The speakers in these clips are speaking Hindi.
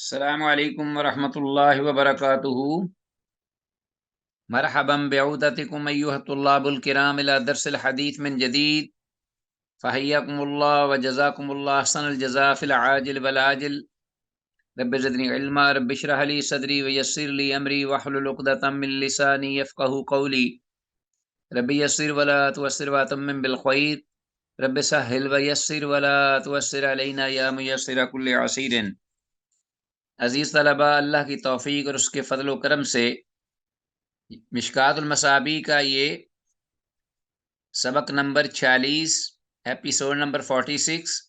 अस्सलामु अलैकुम वरहमतुल्लाहि वबरकातुहू। मरहबन बिउदतिकुम अय्युहत तुल्लाबुल किराम इला दर्सिल हदीस मिन जदीद फहय्यकुमुल्लाह व जज़ाकुमुल्लाह अहसनल जज़ा फिल आजिल वल आजिल। रब्बि ज़िदनी इल्मा रब्बि इश्रह ली सदरी व यस्सिर ली अमरी वहलुल उक़दतम मिन लिसानी यफ़क़हू क़ौली। रब्बि यस्सिर व ला तुअस्सिर व अतम्मिम बिल ख़ैर। रब्बि सह्हिल व यस्सिर व ला तुअस्सिर अलैना या मुयस्सिर कुल्लि असीरिन। अज़ीज़ तलबा, अल्लाह की तौफ़ीक़ और उसके फ़ज़ल व करम से मिशकातुल मसाबी का ये सबक नंबर 46, एपिसोड नंबर 46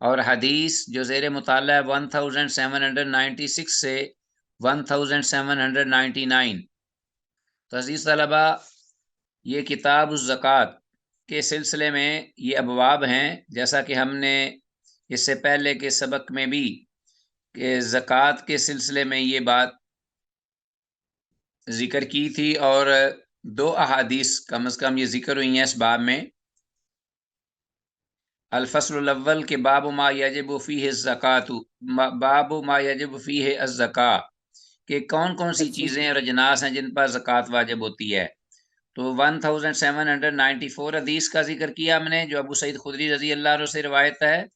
और हदीस जो ज़ेर मुताला 1796 से 1799। तो अज़ीज़ तलबा, ये किताब उस ज़कात के सिलसिले में ये अबवाब हैं, जैसा कि हमने इससे पहले के सबक में भी कि ज़कात के सिलसिले में ये बात ज़िक्र की थी और 2 अहादीस कम से कम ये ज़िक्र हुई हैं इस बाब में। अल-फ़स्लुल अव्वल के बाब मा यजिबु फ़ीहि ज़कातु, बाब मा यजिबु फ़ीहि अज़्ज़का, कि कौन-कौन सी चीज़ें और अजनास हैं जिन पर ज़कात वाजिब होती है। तो 1794 हदीस का ज़िक्र किया हमने, जो अबू सईद खुदरी रज़ी अल्लाह अन्हु से रिवायत है,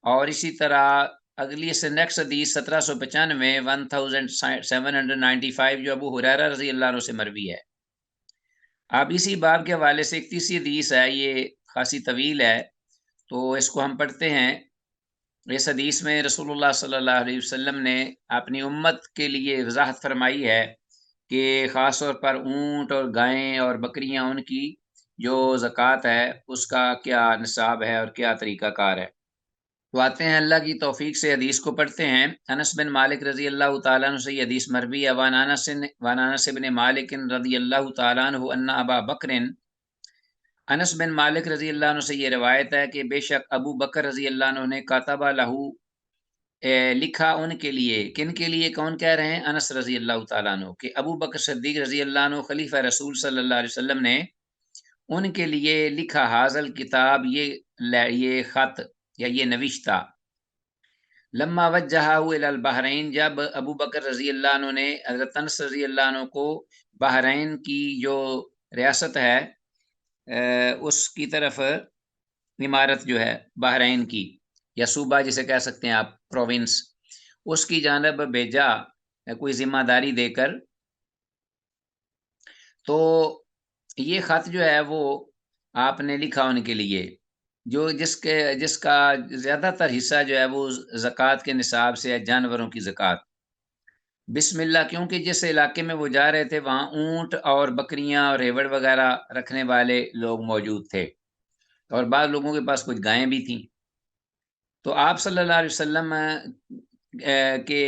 और इसी तरह अगली से नेक्स्ट हदीस 1795 1795 जो अबू हुरैरा रज़ी अल्लाह अन्हु से मरवी है। अब इसी बाब के हवाले से एक तीसरी हदीस है, ये खासी तवील है, तो इसको हम पढ़ते हैं। इस हदीस में रसूलुल्लाह सल्लल्लाहु अलैहि वसल्लम ने अपनी उम्मत के लिए वज़ाहत फरमाई है कि ख़ास तौर पर ऊँट और गायें और बकरियाँ, उनकी जो ज़कात है उसका क्या निसाब है और क्या तरीक़ाकार है। तो आते हैं, अल्लाह की तौफ़ीक़ से हदीस को पढ़ते हैं। अनस बिन मालिक रज़ी अल्लाह तआला अन्हु से ये हदीस मरवी है। वन अनस बिन मालिक रज़ी अल्लाह तआला अन्हु अन्ना अबा बकरिन, अनस बिन मालिक रज़ी अल्लाह अन्हु से ये रिवायत है कि बेशक अबू बकर रज़ी अल्लाह अन्हु ने कातबा लहू, लिखा उनके लिए। किन के लिए? कौन कह रहे हैं? अनस रज़ी अल्लाह तआला अन्हु कि अबू बकर सिद्दीक़ रज़ी अल्लाह अन्हु खलीफ़ा रसूल सल्लल्लाहु अलैहि वसल्लम ने उनके लिए लिखा, हाज़ल किताब, ये ख़त या ये नविश्ता। लम्मा वज्जहहु इलल बहरैन, जब अबू बकर रज़ी अल्लाह अन्हु ने हज़रत अनस रज़ी अल्लाह अन्हु को बहरैन की जो रियासत है उसकी तरफ, इमारत जो है बहरैन की, या सूबा जिसे कह सकते हैं आप, प्रोविंस, उसकी जानब भेजा कोई ज़िम्मेदारी देकर। तो ये ख़त जो है वो आपने लिखा उनके लिए, जो जिसका ज़्यादातर हिस्सा जो है वो ज़कात के निसाब से है, जानवरों की ज़कात। बिस्मिल्लाह, क्योंकि जिस इलाके में वो जा रहे थे वहाँ ऊँट और बकरियाँ और रेवड़ वग़ैरह रखने वाले लोग मौजूद थे, और बाद लोगों के पास कुछ गायें भी थीं। तो आप सल्लल्लाहु अलैहि वसल्लम के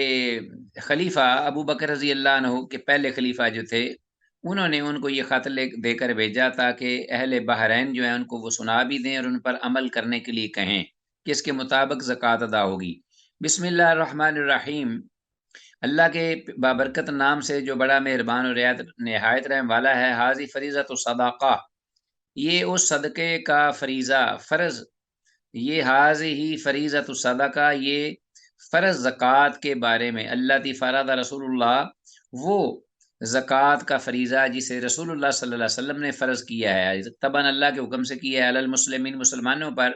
खलीफा अबू बकर रज़ी अल्लाह अन्हु के पहले खलीफा जो थे, उन्होंने उनको ये ख़त देकर भेजा ताकि अहले बहरैन जो है उनको वो सुना भी दें और उन पर अमल करने के लिए कहें कि इसके मुताबिक ज़कात अदा होगी। बिस्मिल्लाहिर रहमानिर रहीम, अल्लाह के बाबरकत नाम से जो बड़ा मेहरबान और निहायत रहम वाला है। हाज़ी फ़रीज़तु सदाक़ा, ये उस सदक़े का फ़रीज़ा, फ़र्ज़, ये हाज़िही फ़रीज़तु सदका, ये फ़र्ज़ ज़कात के बारे में। अल्लती फ़रज़ रसूलुल्लाह, वो ज़कात का फ़रीज़ा जिसे रसूलुल्लाह सल्लल्लाहु अलैहि वसल्लम ने फ़र्ज़ किया है, तबन अल्लाह के हुक्म से किया है, अलल मुस्लिमीन, मुसलमानों पर।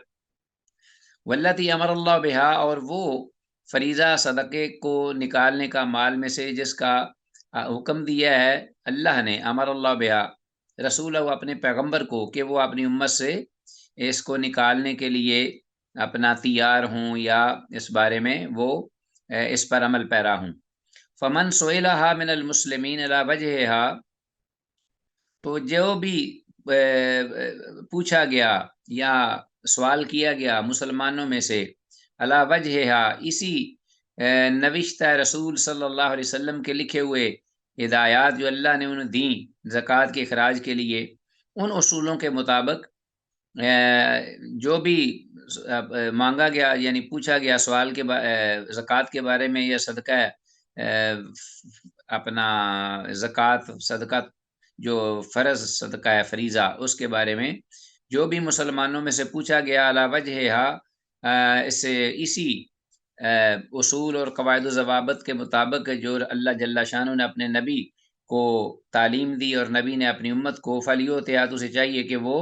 वल्लती अमरल्लाहु बिहा, और वो फ़रीज़ा सदक़े को निकालने का माल में से जिसका हुक्म दिया है अल्लाह ने, अमरल्लाहु बिहा रसूलहू, अपने पैगंबर को, कि वो अपनी उम्मत से इसको निकालने के लिए अपना तैयार हों या इस बारे में वो इस पर अमल पैरा हों। फ़मन सुइलहा मिनल मुस्लिमीन अला वजहिहा, तो जो भी पूछा गया या सवाल किया गया मुसलमानों में से, अला वजहिहा, इसी नविश्ता रसूल सल्लल्लाहु अलैहि वसल्लम के लिखे हुए हिदायत जो अल्लाह ने उन्हें दी ज़कात के अखराज के लिए, उन उसूलों के मुताबिक जो भी मांगा गया, यानी पूछा गया सवाल के ज़कात के बारे में, या सदका अपना ज़कात सदका जो फ़र्ज़ सदका है, फ़रीज़ा, उसके बारे में जो भी मुसलमानों में से पूछा गया, अला वजहिहा, इससे इसी उसूल और कवायद ज़वाबित के मुताबिक जो अल्लाह जल्ला शान ने अपने नबी को तालीम दी और नबी ने अपनी उम्मत को फलियोतियात उसे चाहिए कि वो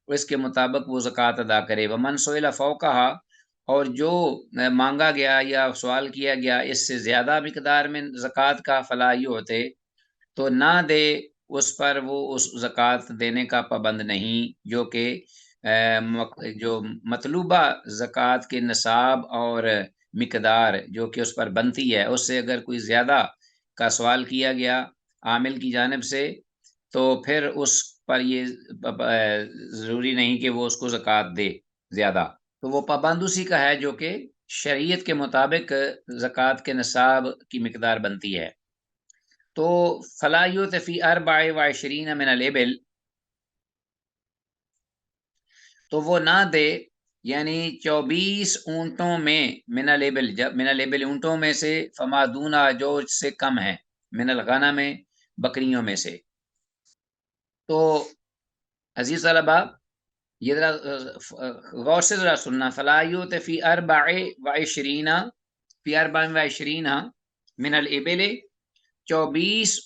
इसके मुताबिक वो ज़कात अदा करे। वमन सोइला फ़ौक़हा, और जो मांगा गया या सवाल किया गया इससे ज़्यादा मिकदार में ज़कात का फ़ला युअति, तो ना दे उस पर, वो उस ज़कात देने का पाबंद नहीं जो कि जो मतलूबा ज़कात के निसाब और मिकदार जो कि उस पर बनती है, उससे अगर कोई ज़्यादा का सवाल किया गया आमिल की जानिब से, तो फिर उस पर ये ज़रूरी नहीं कि वो उसको ज़कात दे ज़्यादा। तो वो पाबंद उसी का है जो कि शरीयत के मुताबिक ज़कात के निसाब की मिकदार बनती है। तो फला युतफ़ी अरबाए व इशरीन मिनल इबिल, तो वो ना दे यानी 24 ऊँटों में, मिनल इबिल, जब मिनल इबिल ऊँटों में से, फमा दूना जो इससे कम है, मिनल गनम में बकरियों में से। तो अज़ीज़ तलबा, ये ज़रा गौर से ज़रा सुनना। फला युतफ़ी अरबाए व इशरीना, फ़ी अरबाइन व इशरीना मिनल इबिल, 24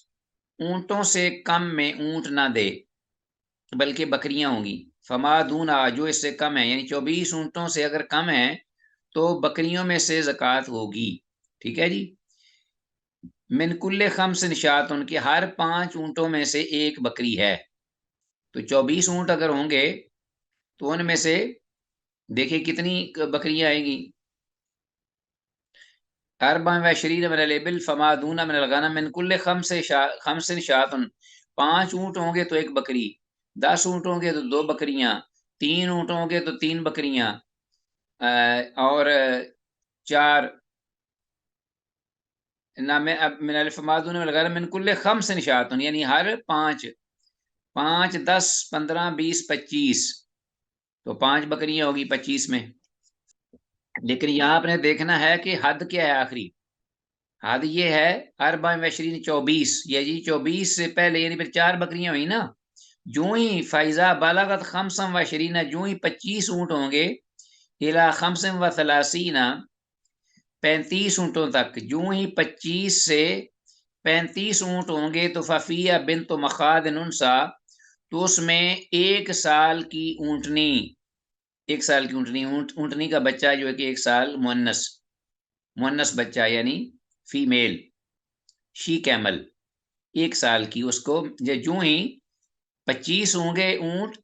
ऊँटों से कम में ऊँट ना दे, बल्कि बकरियां होंगी। फमा दूना, जो इससे कम है, यानी 24 ऊँटों से अगर कम है तो बकरियों में से ज़कात होगी। ठीक है जी। मिन कुल्ले खम्सिन शातुन, के हर 5 ऊँटों में से एक बकरी है। तो 24 ऊँट अगर होंगे तो उनमें से देखिए कितनी बकरियां आएंगी। अरबा व शरीर मिनल इबिल फमा दूना मिनल गनम मिन कुल्ले खम्सिन शातुन, 5 ऊँट होंगे तो एक बकरी, 10 ऊँट होंगे तो 2 बकरियां, 3 ऊँट होंगे तो 3 बकरियां, और 4 ना में अब मिनल फमा दूना मिनल गनम मिन कुल्ले खम्सिन शातुन, यानी हर 5, 5 10 15 20 25, तो 5 बकरियां होगी 25 में। लेकिन यहाँ आपने देखना है कि हद क्या है आखिरी। हद ये है अरबा वशरीन 24, ये जी 24 से पहले यानी फिर 4 बकरियां हुई ना। जो ही फैजा बालागत खमसम व शरीना, जो ही 25 ऊँट होंगे, इला खमसम व थलासीना, 35 ऊँटों तक, जो ही 25 से 35 ऊँट होंगे, तो फफिया बिन तो मखाद उनसा, तो उसमें 1 साल की ऊँटनी, 1 साल की ऊँटनी, ऊँटनी का बच्चा जो है कि 1 साल मुअन्नस, मुअन्नस बच्चा यानी फीमेल, शी कैमल, 1 साल की, उसको जो ही 25 होंगे ऊँट,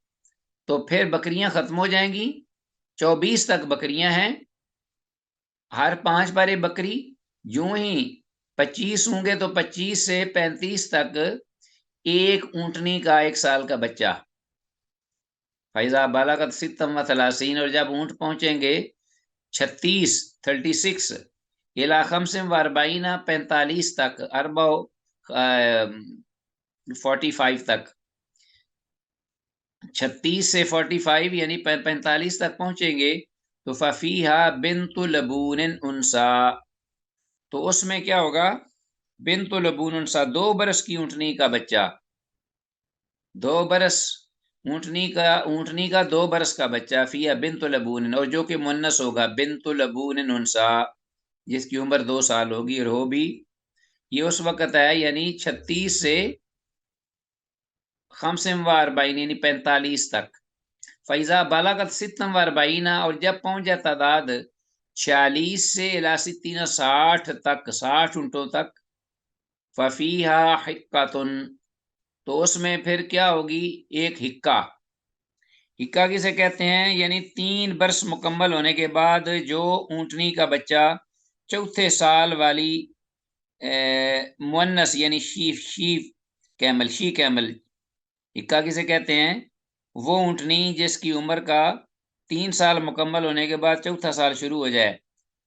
तो फिर बकरियां खत्म हो जाएंगी। 24 तक बकरियां हैं, हर 5 पर एक बकरी। जो ही 25 होंगे तो 25 से 35 तक एक ऊँटनी का 1 साल का बच्चा। फैजा बालागत सित्तम व थलासीन, और जब ऊँट पहुंचेंगे 36 36 इला खमसिन व अरबाईना, 45 तक, अरबा 45 तक, 36 से 45 यानी 45 तक पहुंचेंगे, तो फफीहा बिनतुल लबून उनसा, तो उसमें क्या होगा, बिनतुल लबून उनसा, 2 बरस की ऊँटनी का बच्चा, 2 बरस ऊँटनी का 2 बरस का बच्चा, फिया बिनतुल लबून, और जो कि मुन्नस होगा, बिनतुल लबून उनसा, जिसकी उम्र 2 साल होगी, और हो भी ये उस वक्त है यानी 36 से खमसिन व अरबाईन यानी 45 तक। फैज़ा बालागत सित्तम व अरबाईना, और जब पहुंच जाए तादाद 46 से इला सित्तीना 60 तक, 60 ऊँटों तक, फफीहा हिक्कतुन, तो उसमें फिर क्या होगी, एक हिक्का। हिक्का किसे कहते हैं, यानी 3 बरस मुकम्मल होने के बाद जो ऊँटनी का बच्चा चौथे साल वाली मुअन्नस यानी शीफ कैमल, शी कैमल, हिक्का किसे कहते हैं, वो ऊँटनी जिसकी उम्र का 3 साल मुकम्मल होने के बाद चौथा साल शुरू हो जाए,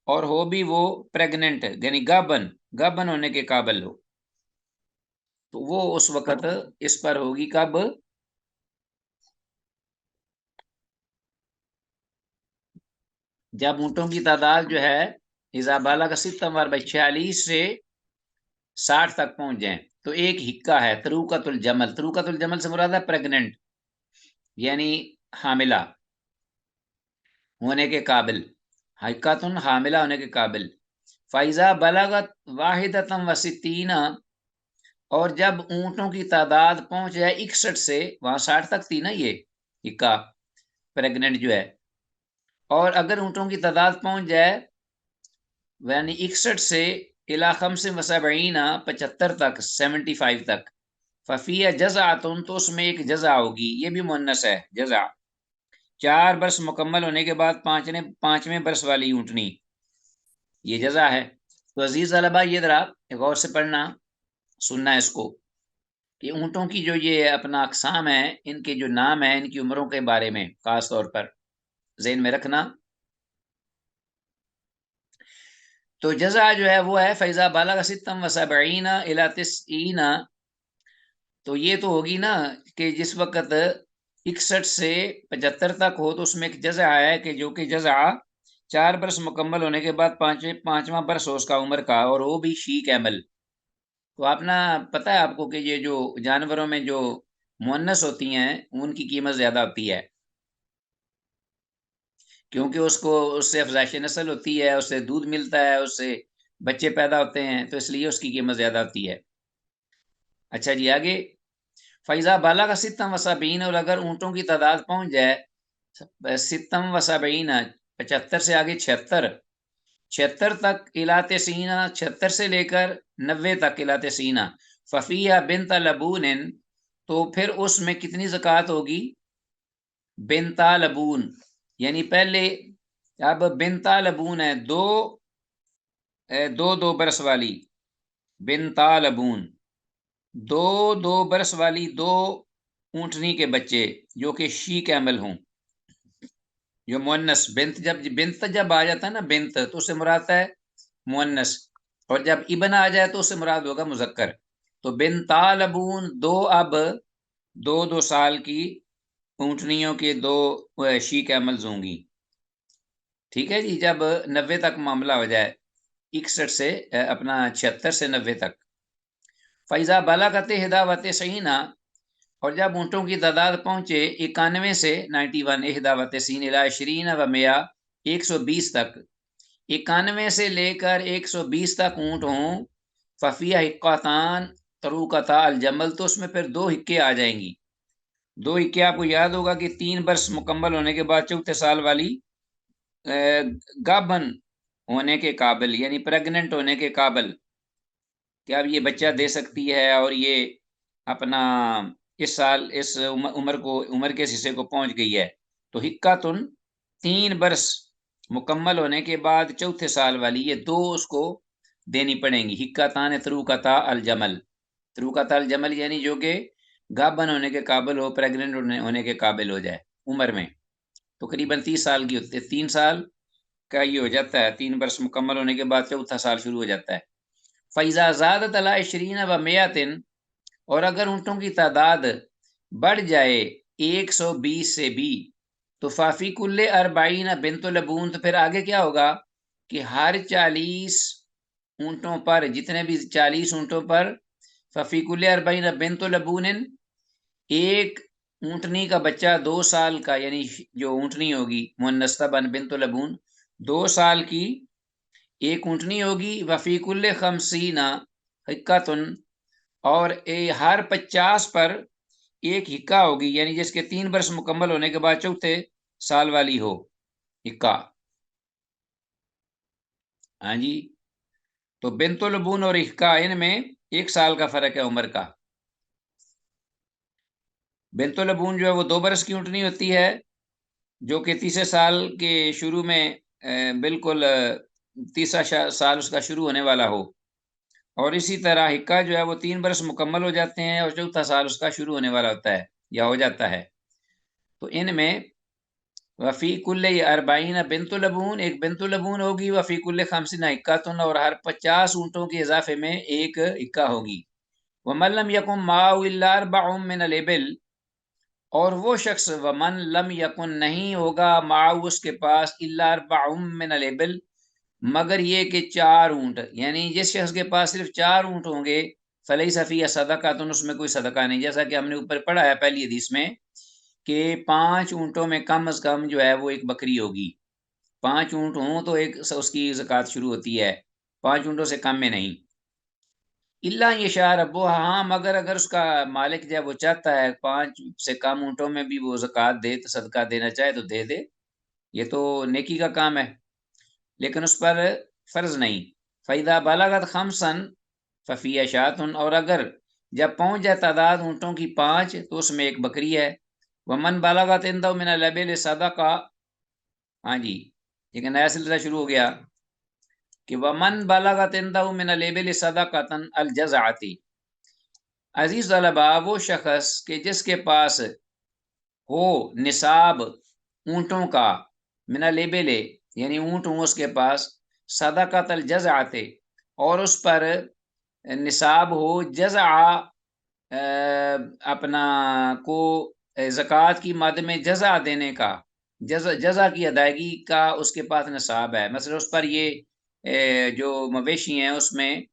और हो भी वो प्रेग्नेंट यानी गाबन, गाबन होने के काबिल हो, तो वो उस वक्त इस पर होगी कब, जब ऊँटों की तादाद जो है इजाबाला का सितंबर 46 से 60 तक पहुंच जाए, तो एक हिक्का है तरूकतुल जमल, तरूकतुल जमल से मुराद है प्रेग्नेंट, यानी हामिला होने के काबिल। हिक्कातुन हामिला होने के काबिल। फ़ाइज़ा बलगत वाहिदतम वसित्तीना, और जब ऊँटों की तादाद पहुँच जाए 61 से, वहाँ 60 तक थी ना ये हिक्का प्रेग्नेंट जो है, और अगर ऊँटों की तादाद पहुँच जाए यानी 61 से इला खम्सिन व सबईना 75 तक 75 तक, फ़फ़िया जज़अतुन, तो उसमें एक जज़ा होगी, ये भी मुअन्नस है जज़ा। 4 बरस मुकम्मल होने के बाद पाँचवें बरस वाली ऊँटनी, ये जज़ा है। तो अज़ीज़ तलबा ये ज़रा गौर से पढ़ना, सुनना है इसको, कि ऊँटों की जो ये अपना अक़साम है, इनके जो नाम हैं, इनकी उम्रों के बारे में ख़ास तौर पर ज़हन में रखना। तो जज़ा जो है वो है फ़इज़ा बलग सित्तम व सबईना इला तिस्ईना, तो ये तो होगी ना कि जिस वक़्त 61 से 75 तक हो, तो उसमें एक जज़ा है कि जो कि जज़ा 4 बरस मुकम्मल होने के बाद पाँचवाँ बरस हो उसका उम्र का, और वो भी शी कैमल। तो अपना पता है आपको कि ये जो जानवरों में जो मुअन्नस होती हैं, उनकी कीमत ज़्यादा होती है, क्योंकि उसको उससे अफ़ज़ाइश नस्ल होती है, उससे दूध मिलता है, उससे बच्चे पैदा होते हैं, तो इसलिए उसकी कीमत ज़्यादा होती है। अच्छा जी, आगे फ़इज़ा बलग सित्तम व सबईन, और अगर ऊँटों की तादाद पहुँच जाए सित्तम व सबईन 75 से आगे 76, 76 तक इला तिस्ईना, 76 से लेकर 90 तक इला तिस्ईना, फ़फ़िहा बिन्त लबूनिन, तो फिर उसमें कितनी ज़कात होगी? बिन्ता लबून, यानी पहले अब बिन्ता लबून है, 2 बरस वाली बिन्ता लबून, 2 बरस वाली 2 ऊँटनी के बच्चे जो कि शी कैमल हों, जो मुअन्नस बिन्त जब आ जाता है ना, बिन्त तो उससे मुराद है मुअन्नस, और जब इब्न आ जाए तो उससे मुराद होगा मुज़क्कर। तो बिन्ता लबून, 2 अब 2-2 साल की ऊँटनियों के 2 शी कैमल्स होंगी। ठीक है जी, जब 90 तक मामला हो जाए, 61 से अपना 76 से 90 तक। फ़इज़ा बलगत इहदा व तिस्ईना, और जब ऊँटों की तादाद पहुँचे 91 से 91, इहदा व तिस्ईन इला 20 व 100, 120 तक, 91 से लेकर 120 तक ऊँट हों, फ़फ़िया हिक्कातान तरूकता अल जमल, तो उसमें फिर 2 हिक्के आ जाएँगी। 2 हिक्के आपको याद होगा कि 3 बरस मुकम्मल होने के बाद चौथे साल वाली गाभन होने के काबिल, यानी प्रेग्नेंट होने के काबिल, कि अब ये बच्चा दे सकती है, और ये अपना इस साल इस उम्र के इस हिस्से को पहुँच गई है। तो हिक्कातुन 3 बरस मुकम्मल होने के बाद चौथे साल वाली, ये 2 उसको देनी पड़ेंगी। हिक्कातान तरूकता अल जमल, तरूकता अल जमल यानी जो कि गाभन होने के काबिल हो, प्रेग्नेंट होने के काबिल हो जाए उम्र में। तो करीबन 30 साल की होती है, 3 साल का ये हो जाता है, 3 वर्ष मुकम्मल होने के बाद चौथा साल शुरू हो जाता है। फ़इज़ा ज़ादत अला 20 व 100, और अगर ऊँटों की तादाद बढ़ जाए 120 से भी, तो फ़ाफ़ी कुल्ले अरबाईन बिन्त लबून, तो फिर आगे क्या होगा कि हर 40 ऊँटों पर, जितने भी 40 ऊँटों पर, फ़ाफ़ी कुल्ले अरबाईन बिन्त लबूनिन, एक ऊँटनी का बच्चा 2 साल का, यानी जो ऊँटनी होगी मुअन्नस तबन बिन्त लबून, 2 साल की एक ऊँटनी होगी, वफ़ी कुल्ले खमसीना हिक्कतुन, और हर 50 पर एक हिक्का होगी, यानी जिसके 3 वर्ष मुकम्मल होने के बाद चौथे साल वाली हो हिक्का। हाँ जी, तो बिन्तुल लबून और हिक्का, इनमें 1 साल का फ़र्क है उम्र का। बिन्तुल लबून जो है वो 2 बरस की ऊँटनी होती है, जो कि तीसरे साल के शुरू में बिल्कुल तीसरा साल उसका शुरू होने वाला हो, और इसी तरह हिक्का जो है वो 3 बरस मुकम्मल हो जाते हैं, और चौथा साल उसका शुरू होने वाला होता है या हो जाता है। तो इनमें वफ़ी कुल्ले अरबाईन बिन्तु लबून, एक बिन्तु लबून होगी, वफ़ी कुल्ले खमसीना हिक्कतुन, और हर 50 ऊँटों के इज़ाफ़े में एक हिक्का होगी। वमन लम यकुन माअहु इल्ला अर्बअुम मिनल इबिल, और वो शख्स वमन लम यकुन नहीं होगा माअहु उसके पास इल्ला अर्बअुम मिनल इबिल, मगर ये कि 4 ऊँट, यानी जिस शख्स के पास सिर्फ़ 4 ऊँट होंगे, फलैसा फ़ीहा सदक़तुन, उसमें कोई सदका नहीं। जैसा कि हमने ऊपर पढ़ा है पहली हदीस में कि 5 ऊँटों में कम से कम जो है वो 1 बकरी होगी, 5 ऊँट हों तो एक उसकी ज़कात शुरू होती है, 5 ऊँटों से कम में नहीं। इल्ला यशा रब्बुहा, हाँ, मगर अगर उसका मालिक जो है वो चाहता है 5 से कम ऊँटों में भी वो ज़कात दे, तो सदका देना चाहे तो दे दे, ये तो नेकी का काम है, लेकिन उस पर फ़र्ज़ नहीं। फ़इज़ा बलगत खमसन फ़फ़िहा शातुन, और अगर जब पहुँच जाए तादाद ऊँटों की 5 तो उसमें एक बकरी है। वमन बलगत इंदहु मिनल इबिल सदका, हाँ जी, एक नया सिलसिला शुरू हो गया कि वमन बलगत इंदहु मिनल इबिल सदकतन अल जज़अती। अज़ीज़ तलबा, वो शख़्स कि जिसके पास हो निसाब ऊँटों का, मिनल इबिल यानी ऊँट हों उसके पास, सदक़तल जज़अते, और उस पर निसाब हो जज़अ अपना को ज़कात की मद में जज़ा देने का, जज़ा की अदायगी का उसके पास निसाब है। मसलन उस पर ये जो मवेशी हैं उसमें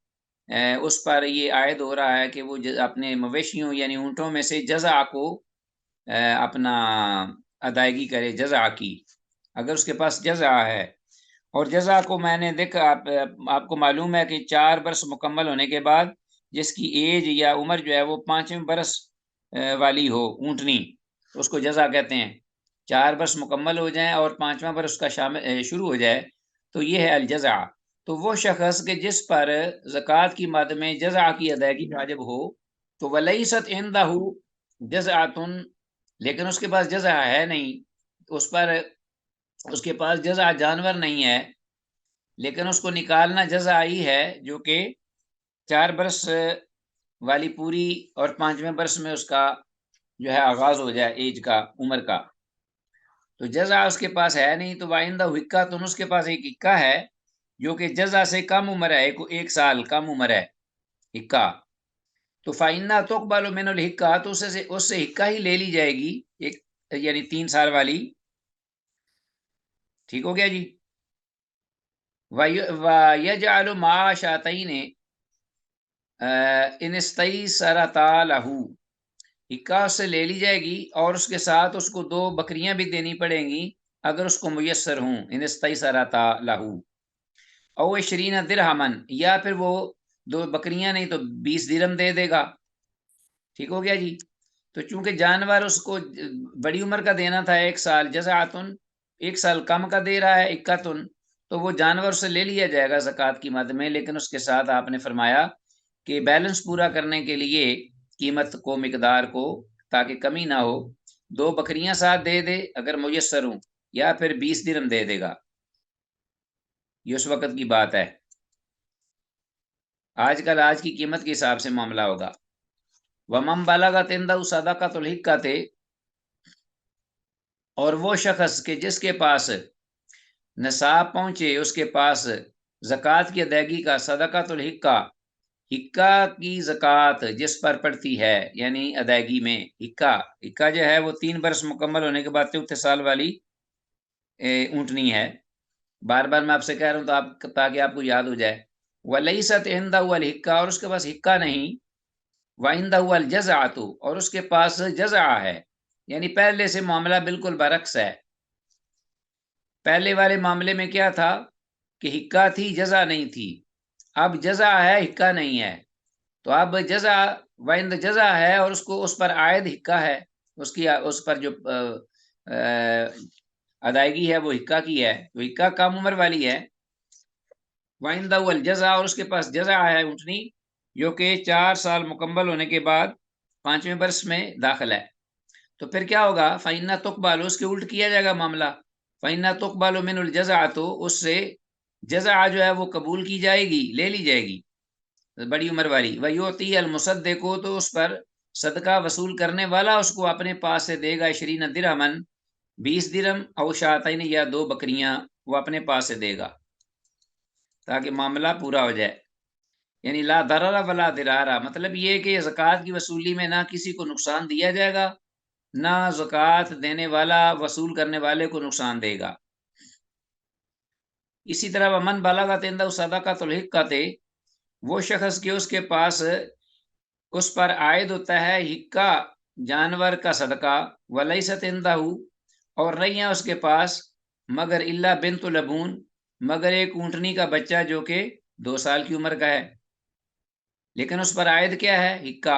उस पर ये आयद हो रहा है कि वो अपने मवेशियों यानी ऊँटों में से जज़ा को अपना अदायगी करे, जज़ा की। अगर उसके पास जज़ा है, और जज़ा को मैंने देखा, आपको मालूम है कि 4 बरस मुकम्मल होने के बाद जिसकी एज या उम्र जो है वो 5वें बरस वाली हो ऊँटनी, तो उसको जज़ा कहते हैं। 4 बरस मुकम्मल हो जाएँ और 5वां बरस उसका शुरू हो जाए, तो ये है अल-जज़ा। तो वो शख़्स के जिस पर ज़कात की मद में जज़ा की अदायगी वाजिब हो, तो वलैसत इंदहु जज़अतुन, लेकिन उसके पास जज़ा है नहीं, उस पर उसके पास जज़ा जानवर नहीं है, लेकिन उसको निकालना जज़ा ही है, जो कि 4 बरस वाली पूरी और 5वें बरस में उसका जो है आगाज़ हो जाए ऐज का, उम्र का। तो जज़ा उसके पास है नहीं, तो वाइंदहु हिक्कतुन, उसके पास एक हिक्का है, जो कि जज़ा से कम उम्र है, 1 साल कम उम्र है हिक्का। तो फ़इन्ना तुक़बलु मिनहुल हिक्का, तो उससे हिक्का ही ले ली जाएगी, एक यानी 3 साल वाली। ठीक हो गया जी? वयजअलु माअ शातैन इन इस्तैसरता लहू, हिक्का उससे ले ली जाएगी और उसके साथ उसको 2 बकरियाँ भी देनी पड़ेंगी, अगर उसको मुयस्सर हों, इन इस्तैसरता लहू। औ 20 दिरहमन, या फिर वो 2 बकरियाँ नहीं तो 20 दिरहम दे देगा। ठीक हो गया जी? तो चूँकि जानवर उसको बड़ी उम्र का देना था 1 साल, जज़अतुन 1 साल कम का दे रहा है इक्कतुन, तो वो जानवर से ले लिया जाएगा ज़कात की मद में, लेकिन उसके साथ आपने फरमाया कि बैलेंस पूरा करने के लिए कीमत को, मिकदार को, ताकि कमी ना हो, 2 बकरियाँ साथ दे दे अगर मुयस्सर हों, या फिर 20 दिरहम दे देगा। ये उस वक़्त की बात है। आजकल आज की कीमत के हिसाब से मामला होगा। वमन बलगत इंदहु सदक़तुल हिक्कति, और वो शख़्स के जिसके पास निसाब पहुँचे, उसके पास ज़कात की अदायगी का, सदक़तुल हिक्का, हिक्का की ज़कात जिस पर पड़ती है, यानी अदायगी में हिक्का, हिक्का जो है वो 3 बरस मुकम्मल होने के बाद चौथे साल वाली ऊँटनी है। बार-बार मैं आपसे कह रहा हूँ तो आप, ताकि आपको याद हो जाए। वलैसत इंदहु अल हिक्का, और उसके पास हिक्का नहीं, व इंदहु अल जज़अतु, और उसके पास जज़अ है, यानी पहले से मामला बिल्कुल बरअक्स है। पहले वाले मामले में क्या था कि हिक्का थी, जज़ा नहीं थी। अब जज़ा है, हिक्का नहीं है। तो अब जज़ा वाइंद जज़ा है और उसको उस पर आयद हिक्का है। उसकी उस पर जो अदायगी है वो हिक्का की है। तो हिक्का कम उम्र वाली है। वाइंदहु अल जज़ा, और उसके पास जज़ा है ऊँटनी, जो कि 4 साल मुकम्मल होने के बाद 5वें वर्ष में दाखिल है। तो फिर क्या होगा? फ़इन्ना तुक़बलु, उसके उल्ट किया जाएगा मामला। फ़इन्ना तुक़बलु मिनुहुल जज़अतु, उससे जज़ा जो है वो कबूल की जाएगी, ले ली जाएगी, बड़ी उम्र वाली। व युअती अल मुसद्दिक़ु, तो उस पर सदका वसूल करने वाला उसको अपने पास से देगा 20 दिरहमन, 20 दिरहम, औ शातैन, या 2 बकरियाँ वो अपने पास से देगा, ताकि मामला पूरा हो जाए। यानी ला दररा वला दिरारा, मतलब ये है कि ज़कात की वसूली में ना किसी को नुकसान दिया जाएगा, ना ज़कात देने वाला वसूल करने वाले को नुकसान देगा। इसी तरह वमन बलगत इंदहु सदक़तुल हिक्कति, वो शख़्स के उसके पास उस पर आयद होता है हिक्का, जानवर का सदका, वलैसत इंदहु, और नहीं है उसके पास मगर इल्ला बिन्त लबून, मगर एक ऊँटनी का बच्चा जो कि 2 साल की उम्र का है। लेकिन उस पर आयद क्या है? हिक्का।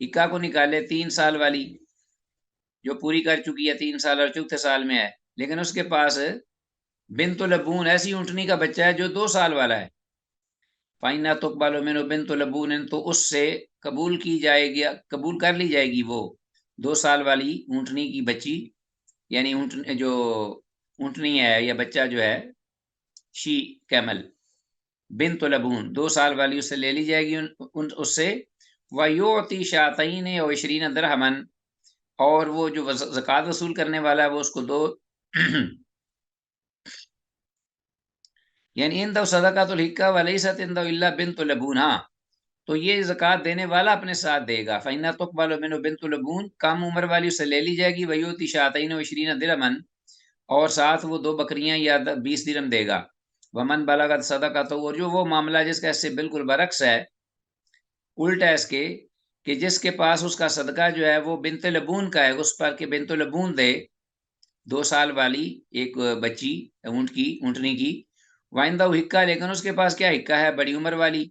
हिक्का को निकाले 3 साल वाली, जो पूरी कर चुकी है, 3 साल और चौथे साल में है। लेकिन उसके पास बिन्त लबून ऐसी ऊँटनी का बच्चा है जो 2 साल वाला है। फ़ाइन्ना तुक़बलु मिन्हु बिन्त लबूनिन, तो उससे कबूल की जाएगी, कबूल कर ली जाएगी वो 2 साल वाली ऊँटनी की बच्ची, यानी जो ऊँटनी है या बच्चा जो है, शी कैमल, बिन्त लबून 2 साल वाली उससे ले ली जाएगी उससे। व युअती शातईन व 20 दिरहमन, और वो जो ज़कात वसूल करने वाला है वो उसको 2 यानी इंदहु सदक़तुल हिक्का व लैसत इंदहु इल्ला बिन्त लबून। हाँ, तो ये ज़कात देने वाला अपने साथ देगा। फ़इन्ना तुक़बलु मिन्हु बिन्त लबून, कम उम्र वाली उससे ले ली जाएगी। व युअती शातईन व 20 दिरहमन, और साथ वो 2 बकरियाँ या 20 दिरहम देगा। वमन बलगत सदक़तुहु, और जो वो मामला जिसका इससे बिल्कुल बरअक्स है, उल्टा है इसके, कि जिसके पास उसका सदका जो है वो बिन्त लबून का है, उस पर कि बिन्त लबून दे 2 साल वाली एक बच्ची ऊँटनी की। वाइंदहु हिक्का, लेकिन उसके पास क्या हिक्का है? बड़ी उम्र वाली।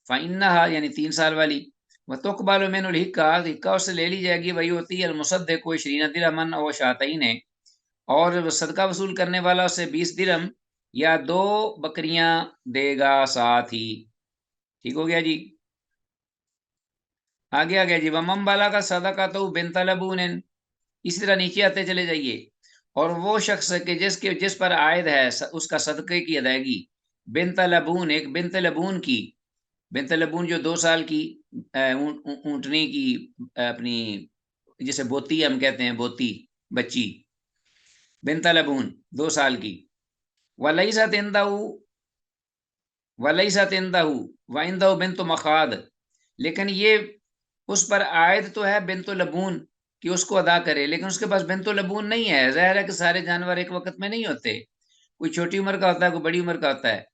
फ़इन्नहा, यानी 3 साल वाली। व तुक़बलु मिन्हुल हिक्का, हिक्का उससे ले ली जाएगी। व युअती अल मुसद्दिक़ु 20 दिरहमन व शातईन, और सदका वसूल करने वाला उसे 20 दिरहम या 2 बकरियाँ देगा साथ ही। ठीक हो गया जी। आगे आ गया जी, वमन बलग़ सदक़तहु बिन्त लबूनिन, इसी तरह नीचे आते चले जाइए। और वो शख्स के जिस पर आयद है उसका सदक़े की अदायगी, बिन्त लबून, एक बिन्त लबून की, बिन्त लबून जो 2 साल की ऊँटनी की, अपनी जिसे बोती हम कहते हैं, बोती बच्ची, बिन्त लबून 2 साल की। वलैसत इंदहु वलैसत इंदहु व इंदहु बिन्त मखाद, लेकिन ये उस पर आयद तो है बिन्त लबून कि उसको अदा करे, लेकिन उसके पास बिन्त लबून नहीं है। ज़ाहिर है कि सारे जानवर एक वक़्त में नहीं होते। कोई छोटी उम्र का होता है, कोई बड़ी उम्र का होता है।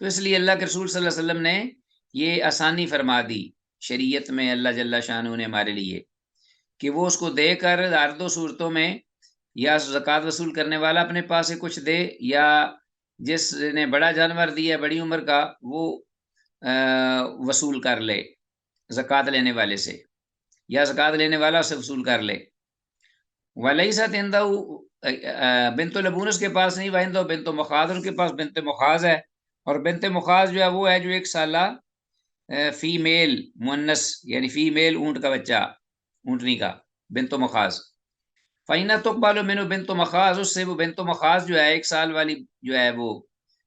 तो इसलिए अल्लाह के रसूल सल्लल्लाहु अलैहि वसल्लम ने ये आसानी फरमा दी शरीयत में, अल्लाह जल्ल शानहू ने हमारे लिए, कि वो उसको देकर हर 2 सूरतों में, या ज़कात वसूल करने वाला अपने पास से कुछ दे, या जिसने बड़ा जानवर दिया बड़ी उम्र का, वो वसूल कर ले ज़कात लेने वाले से, या ज़कात लेने वाला उससे वसूल कर ले। वलैसत इंदहु बिन्त लबून उसके पास नहीं, व इंदहु बिन्त मखाज़, उनके पास बिन्त मुखाज़ है। और बिन्त मुखाज़ जो है वो है जो 1 साला फीमेल मुअन्नस, यानी फीमेल ऊँट का बच्चा, ऊँटनी का, बिन्त मुखाज़। फ़इन्ना तुक़बलु मिन्हु बिन्त मखाज़, उससे वो बिन्त मखाज़ जो है 1 साल वाली जो है वो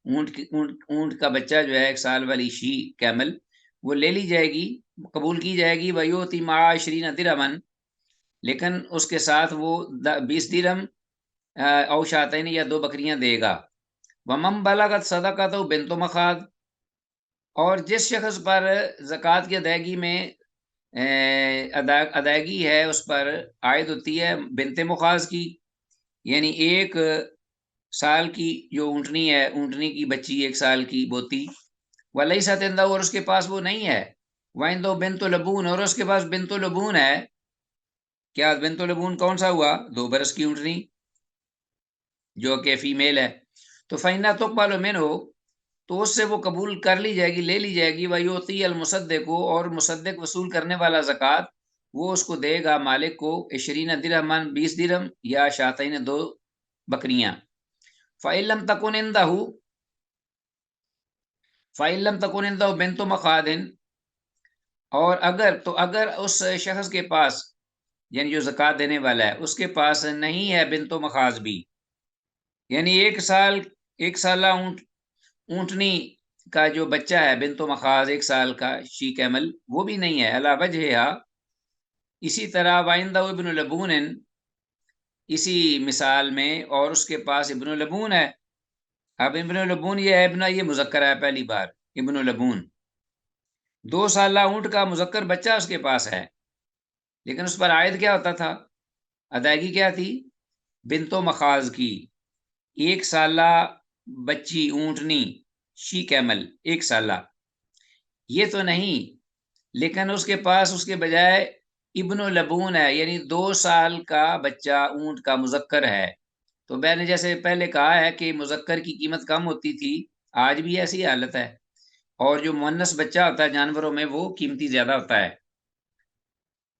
ऊँट का बच्चा जो है 1 साल वाली शी कैमल, वो ले ली जाएगी, कबूल की जाएगी। व युअती मअहा 20 दिरहमन, लेकिन उसके साथ वो 20 दिरहम औ शातैन, या 2 बकरियाँ देगा। वमन बलगत सदक़तहु बिन्त मखाद, और जिस शख़्स पर ज़कात की अदायगी में अदायगी है, उस पर आयद होती है बिन्त मुखाज़ की, यानी 1 साल की जो ऊँटनी है, ऊँटनी की बच्ची 1 साल की बोती। वलैसत इंदहु, और उसके पास वो नहीं है। व इंदहु बिन्त लबून, और उसके पास बिन्त लबून है। क्या बिन्त लबून कौन सा हुआ? 2 बरस की ऊँटनी, जो कि फीमेल है। तो फ़इन्ना तुक़बलु मिन्हु, तो उससे वो कबूल कर ली जाएगी, ले ली जाएगी। व युअती अल मुसद्दिक़ु, और मुसद्दिक़ वसूल करने वाला ज़कात वो उसको देगा मालिक को 20 दिरहमन, 20 दिरहम, या शातैन 2 बकरियाँ। फ़इन लम तकुन इंदहु बिन्त मखादिन, और अगर उस शख़्स के पास, यानी जो ज़कात देने वाला है, उसके पास नहीं है बिन्त मखाज़ भी, यानी 1 साला ऊँटनी का जो बच्चा है बिन्त मखाज़, 1 साल का शी कैमल, वो भी नहीं है। अला वजहिहा, इसी तरह वाइंदहु इब्न लबूनिन, इसी मिसाल में, और उसके पास इब्न लबून है। अब इब्न लबून, ये इब्न, ये मुज़क्कर है पहली बार, इब्न लबून 2 साला ऊँट का मुज़क्कर बच्चा उसके पास है, लेकिन उस पर आयद क्या होता था? अदायगी क्या थी? बिन्तो मखाज़ की। 1 साला बच्ची ऊँटनी, शी कैमल 1 साला, ये तो नहीं, लेकिन उसके पास उसके बजाय इब्न लबून है, यानी 2 साल का बच्चा ऊँट का मुज़क्कर है। तो मैंने जैसे पहले कहा है कि मुज़क्कर की कीमत कम होती थी, आज भी ऐसी हालत है, और जो मुअन्नस बच्चा होता है जानवरों में वो कीमती ज़्यादा होता है।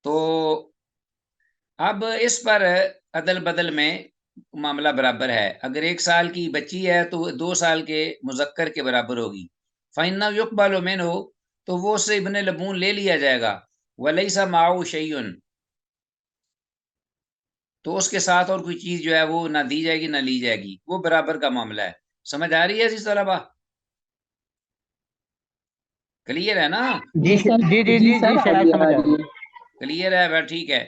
तो अब इस पर अदल-बदल में मामला बराबर है। अगर 1 साल की बच्ची है तो 2 साल के मुज़क्कर के बराबर होगी। फ़इन्नहु युक़बलु मिन्हु, तो वो उससे इब्न लबून ले लिया जाएगा। वलैसा माअहु शैउन, तो उसके साथ और कोई चीज़ जो है वो ना दी जाएगी ना ली जाएगी। वो बराबर का मामला है। समझ आ रही है अज़ीज़ तलबा? क्लियर है ना? जी सर, जी सर, आ जी गया हाँ समझ आ जी। गया। क्लियर है बस ठीक है।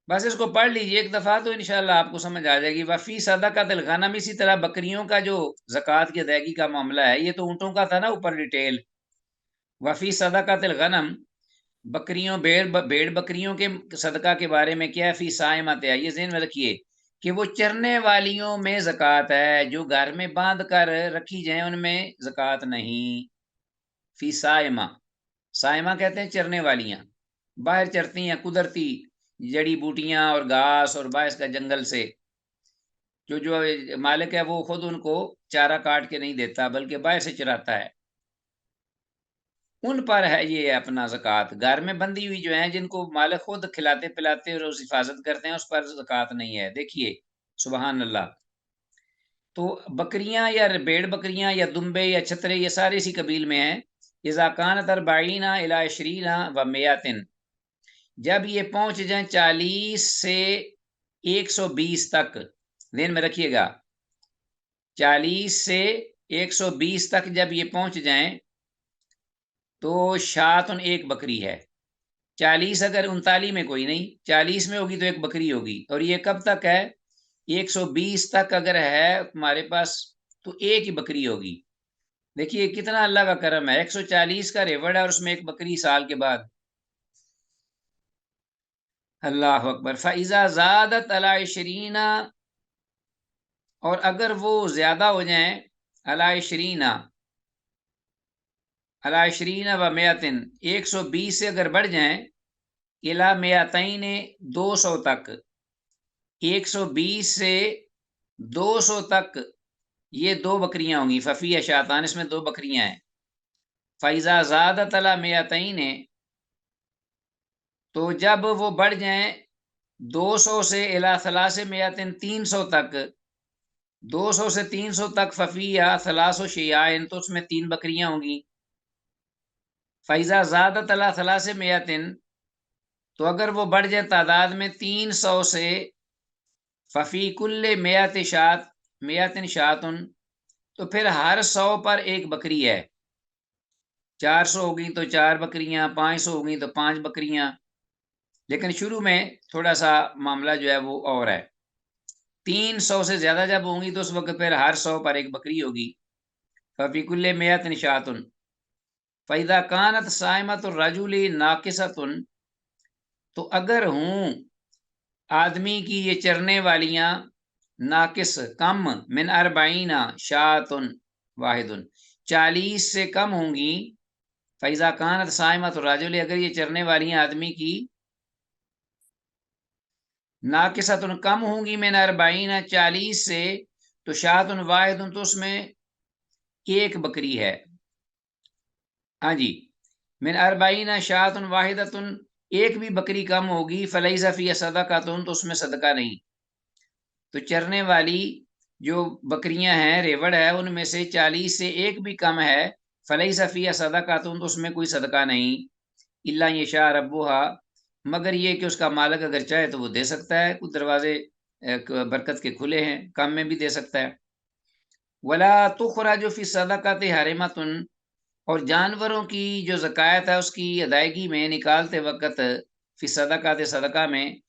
बस इसको पढ़ लीजिए एक दफ़ा तो इंशाअल्लाह आपको समझ आ जाएगी। वफ़ी सदक़ातिल गनम, इसी तरह बकरियों का जो ज़कात की अदायगी का मामला है, ये तो ऊँटों का था ना ऊपर डिटेल। वफ़ी सदक़ातिल गनम, बकरियों भेड़ बकरियों के सदका के बारे में क्या है, फ़ी साइमत है, ये ज़हन में रखिए कि वो चरने वालियों में ज़कात है, जो घर में बाँध कर रखी जाएँ उनमें ज़कात नहीं। फ़ी साइमा, साइमा कहते हैं चरने वालियाँ, बाहर चरती हैं कुदरती जड़ी-बूटियाँ और घास और बाहर का जंगल से। जो मालिक है वो खुद उनको चारा काट के नहीं देता बल्कि बाहर से चराता है। उन पर है ये अपना ज़कात। घर में बंधी हुई जो हैं जिनको मालिक खुद खिलाते-पिलाते और उस हिफ़ाज़त करते हैं, उस पर ज़कात नहीं है। देखिए, सुबहान अल्लाह। तो बकरियाँ या भेड़-बकरियाँ या दुम्बे या छतरे ये सारे इसी कबील में हैं। इज़ा कानत अर्बईना इला इश्रीना व मियातिन, जब ये पहुँच जाएँ 40 से 120 तक, ज़हन में रखिएगा। 40 से 120 तक जब ये पहुँच जाएँ, तो शातुन एक बकरी है। 40 अगर 39 में कोई नहीं, 40 में होगी तो एक बकरी होगी। और ये कब तक है? 120 तक अगर है हमारे पास तो एक ही बकरी होगी। देखिए कितना अल्लाह का करम है, 140 का रेवड़ है और उसमें एक बकरी साल के बाद। अल्लाहु अकबर। फ़इज़ा ज़ादत अला इशरीना, और अगर वो ज़्यादा हो जाएँ, अला इशरीना, अला इशरीना व मिअतिन, 120 से अगर बढ़ जाएँ, इला मिअतैन, 200 तक, 120 से 200 तक ये 2 बकरियाँ होंगी। फ़फ़िह शातान, इसमें 2 बकरियाँ हैं। फ़इज़ा ज़ादत अला मिअतैन, तो जब वो बढ़ जाएँ 200 से इला सलासे मिअतिन, 300 तक, 200 से 300 तक, फ़फ़िहा सलासु शियाइन, तो उसमें 3 बकरियाँ होंगी। फ़इज़ा ज़ादत अला सलासे मिअतिन, तो अगर वो बढ़ जाए तादाद में 300 से, फ़फ़ी कुल्ले मियातिन शातुन, तो फिर हर 100 पर एक बकरी है। 400 हो गई तो 4 बकरियाँ, 500 हो गई तो 5 बकरियाँ। लेकिन शुरू में थोड़ा-सा मामला जो है वो और है। 300 से ज़्यादा जब होंगी तो उस वक़्त फिर हर 100 पर एक बकरी होगी। फ़फ़ी कुल्ले मियातिन शातुन। फ़इज़ा कानत साइमतुर रजुलि नाक़िसतुन, तो अगर हों आदमी की ये चरने वालियाँ नाकिस कम, मिन अरबईना शातुन वाहिदुन, 40 से कम होंगी। फ़इज़ा कानत साइमत राजुल, अगर ये चरने वालियाँ आदमी की नाकिसतुन कम होंगी, मिन अरबईना 40 से, तो शातुन वाहिदुन, तो उसमें एक बकरी है। हाँ जी, मिन अरबईना शातुन वाहिदतुन, एक भी बकरी कम होगी, फ़लैसा फ़ीहा सदक़तुन, तो उसमें सदका नहीं। तो चरने वाली जो बकरियां हैं, रेवड़ है, उनमें से 40 से एक भी कम है, फलैसा फ़ीहा सदक़ातुन, तो उसमें कोई सदका नहीं। इल्ला यशा रब्बुहा, मगर ये कि उसका मालिक अगर चाहे तो वो दे सकता है, कुछ दरवाजे बरकत के खुले हैं, कम में भी दे सकता है। वला तुखराजु फ़ी सदक़ाति हरिमतुन, और जानवरों की जो ज़कात है उसकी अदायगी में निकालते वक़्त, फ़ी सदक़ाति, सदका में,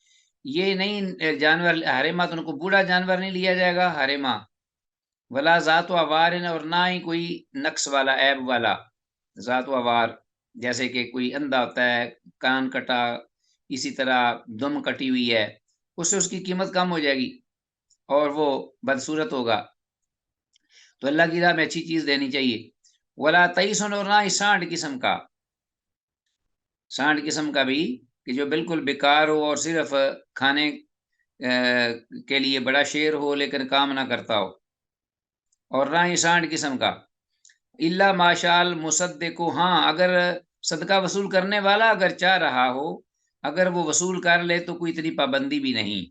ये नहीं जानवर हरेमा, तो उनको बूढ़ा जानवर नहीं लिया जाएगा हरेमा। वला ज़ात अवारिन, और ना ही कोई नक्स वाला, ऐब वाला ज़ात अवार, जैसे कि कोई अंधा होता है, कान कटा, इसी तरह दुम कटी हुई है, उससे उसकी कीमत कम हो जाएगी और वो बदसूरत होगा। तो अल्लाह की राह में अच्छी चीज़ देनी चाहिए। वला तईसन, और ना ही सांड किस्म का, सांड किस्म का भी, कि जो बिल्कुल बेकार हो और सिर्फ खाने के लिए बड़ा शेर हो लेकिन काम ना करता हो, और ना ही सांड किस्म का। इल्ला माशाल मुसद्दिकु, हाँ अगर सदका वसूल करने वाला अगर चाह रहा हो, अगर वो वसूल कर ले तो कोई इतनी पाबंदी भी नहीं,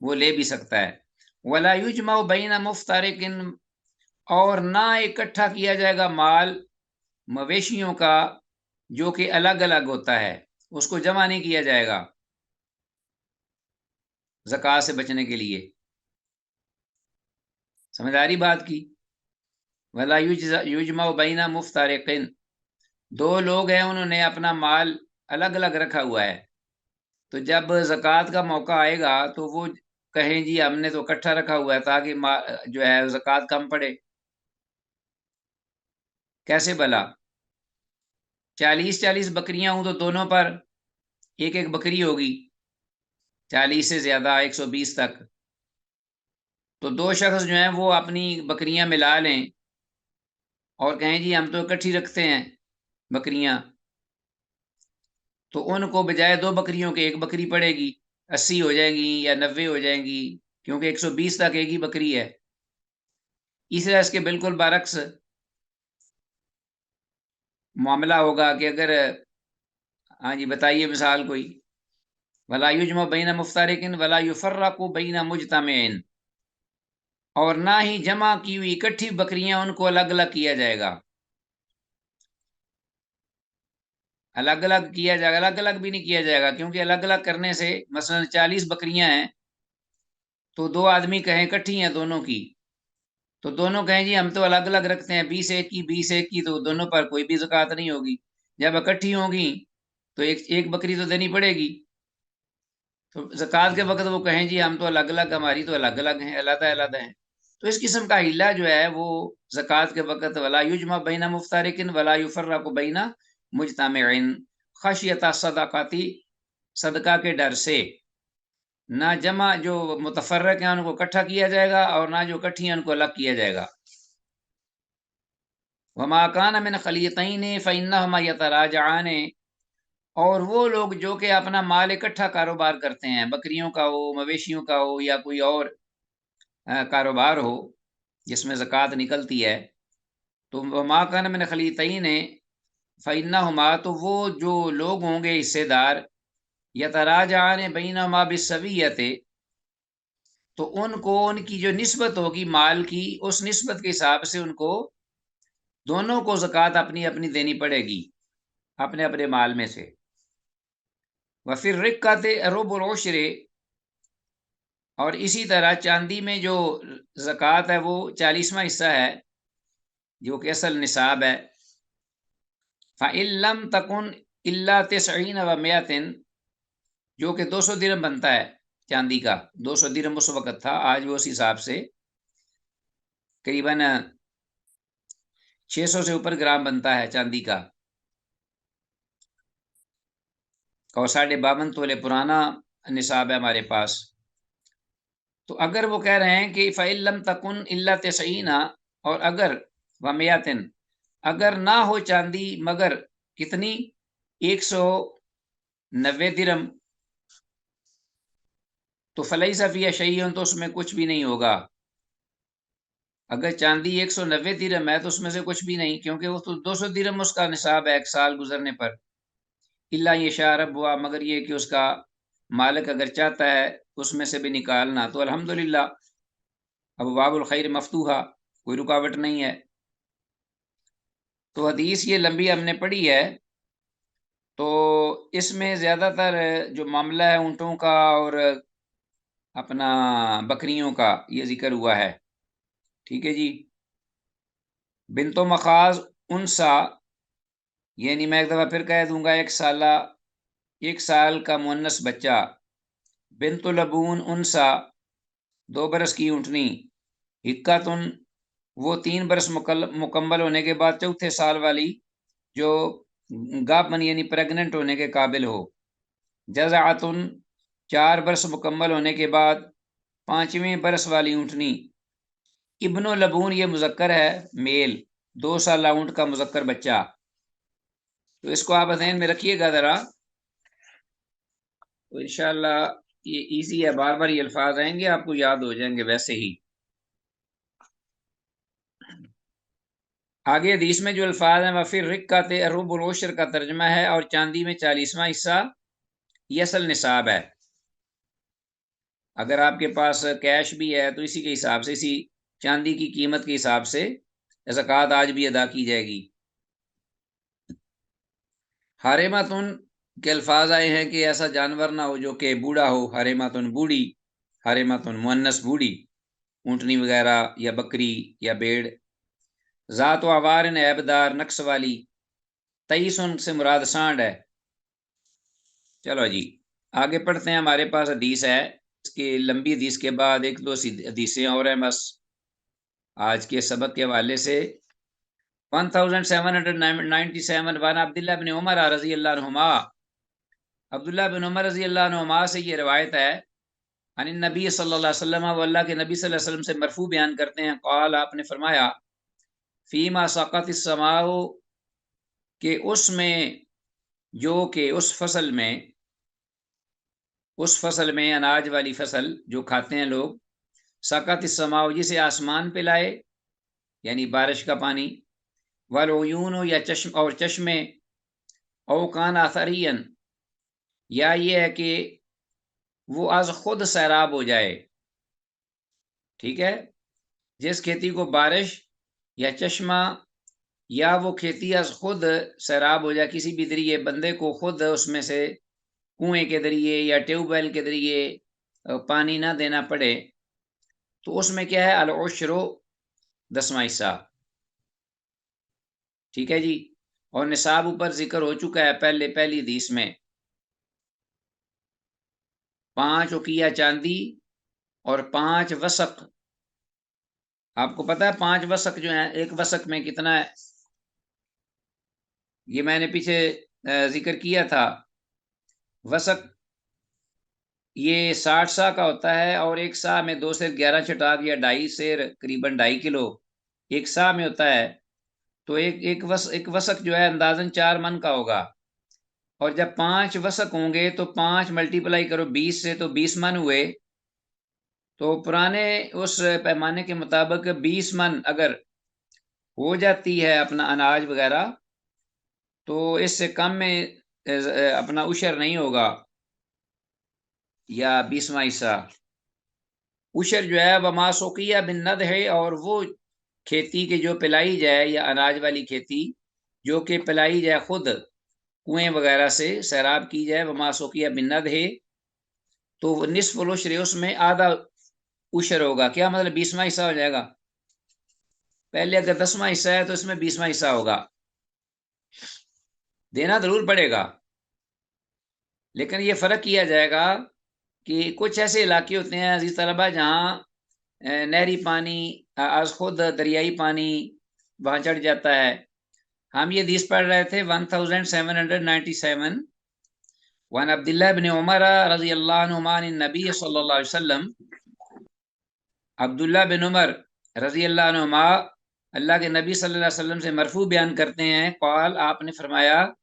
वो ले भी सकता है। वला युजमा बैना मुफ्तारिकिन, और ना इकट्ठा किया जाएगा माल मवेशियों का जो कि अलग अलग होता है, उसको जमा नहीं किया जाएगा ज़कात से बचने के लिए। समझ आ रही बात की? वला युजमा बैना मुफ्तारिकिन, दो लोग हैं उन्होंने अपना माल अलग अलग रखा हुआ है, तो जब ज़कात का मौका आएगा तो वो कहें जी हमने तो इकट्ठा रखा हुआ है ताकि जो है ज़कात कम पड़े। कैसे भला? 40-40 बकरियां हूं तो दोनों पर एक एक बकरी होगी, 40 से ज्यादा 120 तक। तो दो शख्स जो हैं वो अपनी बकरियां मिला लें और कहें जी हम तो इकट्ठी रखते हैं बकरियां, तो उनको बजाय दो बकरियों के एक बकरी पड़ेगी, 80 हो जाएंगी या 90 हो जाएंगी, क्योंकि 120 तक एक ही बकरी है। इस तरह इसके बिल्कुल बरक्स मामला होगा कि अगर, हाँ जी बताइए मिसाल कोई। वला युजमा बैना मुफ्तारिकिन वला युफर्रकु बैना मुजतमिन, और ना ही जमा की हुई इकट्ठी बकरियां उनको अलग अलग किया जाएगा। अलग अलग किया जाएगा, अलग अलग भी नहीं किया जाएगा, क्योंकि अलग अलग करने से मसलन 40 बकरियां हैं तो दो आदमी कहें इकट्ठी हैं दोनों की, तो दोनों कहें जी हम तो अलग अलग रखते हैं 20 एक की 20 एक की, तो दोनों पर कोई भी ज़कात नहीं होगी। जब इकट्ठी होगी तो एक एक बकरी तो देनी पड़ेगी। तो ज़कात के वक्त वो कहें जी हम तो अलग अलग, हमारी तो अलग अलग हैं, अलग अलग हैं। तो इस किस्म का हिला जो है वो ज़कात के वक्त वला युजमा बैना मुफ्तारिकिन वला युफर्रकु बैना मुजतमिइन खशियता सदाकती, सदका के डर से ना जमा जो मुतफर्रक हैं उनको इकट्ठा किया जाएगा और ना जो इकट्ठी हैं उनको अलग किया जाएगा। वमा कान मिन खलियतैन फ़इन्नहुमा यतराजआन, और वो लोग जो कि अपना माल इकट्ठा कारोबार करते हैं, बकरियों का हो, मवेशियों का हो, या कोई और कारोबार हो जिसमें ज़कात निकलती है, तो वमा कान मिन खलियतैन फ़इन्नहुमा, तो वो जो लोग होंगे हिस्सेदार, यतराजआन बैनहुमा बिस्सविय्यति, तो उनको उनकी जो निस्बत होगी माल की, उस निस्बत के हिसाब से उनको दोनों को ज़कात अपनी अपनी देनी पड़ेगी अपने अपने माल में से। व फिर रिक्कत रुबुल उश्र, और इसी तरह चांदी में जो ज़कात है वो 40वां हिस्सा है जो कि असल निसाब है। फ़इल्लम तकुन इल्ला तिस्ईन व मियतिन, जो कि 200 दिरहम बनता है चांदी का। 200 दिरहम उस वक़्त था, आज वो उस हिसाब से करीबन 600 से ऊपर ग्राम बनता है चांदी का, और 52.5 तोले पुराना निसाब है हमारे पास। तो अगर वो कह रहे हैं कि फ़इल्लम तकुन इल्ला तिस्ईना, और अगर व मियतिन, अगर ना हो चांदी मगर कितनी, 190 दिरहम, तो फलैसा फ़ीहा शैअन, तो उसमें कुछ भी नहीं होगा। अगर चांदी 190 दिरहम है तो उसमें से कुछ भी नहीं, क्योंकि वो तो 200 दिरहम उसका निसाब है एक साल गुजरने पर। इल्ला यशा रब्बुहा, मगर ये कि उसका मालिक अगर चाहता है उसमें से भी निकालना, तो अल्हम्दुलिल्लाह अबवाबुल खैर मफ्तूहा, कोई रुकावट नहीं है। तो हदीस ये लंबी हमने पढ़ी है, तो इसमें ज़्यादातर जो मामला है ऊँटों का और अपना बकरियों का ये ज़िक्र हुआ है। ठीक है जी। बिन्तो मखाज़ उनसा, यानी मैं एक दफ़ा फिर कह दूंगा, एक साला, 1 साल का मुअन्नस बच्चा। बिन्तो लबून उनसा, 2 बरस की ऊँटनी। हिक्कतुन, वो 3 बरस मुकम्मल होने के बाद चौथे साल वाली जो गाभन यानी प्रेग्नेंट होने के काबिल हो। जज़अतुन, 4 बरस मुकम्मल होने के बाद 5वें बरस वाली ऊँटनी। इब्नो लबून ये मुज़क्कर है, मेल, 2 साला ऊँट का मुज़क्कर बच्चा। तो इसको आप ज़हन में रखिएगा ज़रा, तो इंशाअल्लाह ये इजी है, बार बार ये अल्फाज आएंगे आपको याद हो जाएंगे वैसे ही। आगे हदीस में जो अल्फाज हैं, वफिर रिक्का रुबुल उश्र का तर्जमा है, और चांदी में 40वां हिस्सा ये असल निसाब है। अगर आपके पास कैश भी है तो इसी के हिसाब से, इसी चांदी की कीमत के हिसाब से ज़कात आज भी अदा की जाएगी। हारेमातुन के अल्फाज आए हैं कि ऐसा जानवर ना हो जो कि बूढ़ा हो। हारेमातुन बूढ़ी, हारेमातुन मुअन्नस बूढ़ी, ऊँटनी वगैरह या बकरी या भेड़। ज़ात आवार ऐबदार नक्श वाली। 23 से मुराद सांड है। चलो जी आगे पढ़ते हैं। हमारे पास हदीस है, इसकी लंबी हदीस के बाद एक दो हदीसें और हैं बस आज के सबक के हवाले से। 1797 वन अब्दुल्लाह बिन उमर रजी अल्लाह अन्हुमा, अब्दुल्लाह बिन उमर रजी अल्लाह अन्हुमा से ये रवायत है, अन नबी सल्लल्लाहु अलैहि वसल्लम, वो अल्लाह के नबी सल्लल्लाहु अलैहि वसल्लम से मरफू बयान करते हैं, क़ाल आपने फरमाया, फ़ीमा सक़त समाओ के उसमें, जो कि उस फसल में अनाज वाली फसल जो खाते हैं लोग, सक़त समाओ जिसे आसमान पे लाए, यानी बारिश का पानी, वल उयून या चश्म और चश्मे, औकान आथरियन या ये है कि वो आज खुद सैराब हो जाए। ठीक है, जिस खेती को बारिश या चश्मा या वो खेती आज खुद सैराब हो जाए, किसी भी जरिए बंदे को खुद उसमें से कुएं के जरिए या ट्यूबवेल के जरिए पानी ना देना पड़े, तो उसमें क्या है, अल उश्रो 10वां हिस्सा। ठीक है जी। और निसाब ऊपर जिक्र हो चुका है पहले पहली हदीस में, 5 उकिया चांदी और 5 वसक। आपको पता है 5 वसक जो है, एक वसक में कितना है? ये मैंने पीछे जिक्र किया था। वसक ये 60 सा का होता है, और एक सा में 2 से 11 छटाक या 2.5 से करीबन 2.5 किलो एक सा में होता है। तो एक वसक जो है अंदाजन 4 मन का होगा। और जब 5 वसक होंगे तो 5 मल्टीप्लाई करो 20 से, तो 20 मन हुए। तो पुराने उस पैमाने के मुताबिक 20 मन अगर हो जाती है अपना अनाज वगैरह, तो इससे कम में अपना उशर नहीं होगा, या 20वां हिस्सा। उशर जो है वमा सोकिया बिन नद है, और वो खेती के जो पिलाई जाए, या अनाज वाली खेती जो कि पिलाई जाए खुद कुएं वगैरह से सैराब की जाए, वमा सोकिया बिन नद है, तो निस्फ उशर उसमें आधा उशर होगा। क्या मतलब? 20वां हिस्सा हो जाएगा। पहले अगर 10वां हिस्सा है तो इसमें 20वां हिस्सा होगा। देना जरूर पड़ेगा, लेकिन ये फर्क किया जाएगा कि कुछ ऐसे इलाके होते हैं अजीज तलबा जहाँ नहरी पानी आज खुद दरियाई पानी वहां चढ़ जाता है। हम ये हदीस पढ़ रहे थे 1797, वन अब्दुल्लाह बिन उमर रजी अल्लाह अन्हुमा अन नबी सल्लल्लाहु अलैहि वसल्लम, अब्दुल्लाह बिन उमर रजी अल्लाह अन्हुमा अल्लाह के नबी सल्लल्लाहु अलैहि वसल्लम से मरफू बयान करते हैं, क़ाल आपने फरमाया,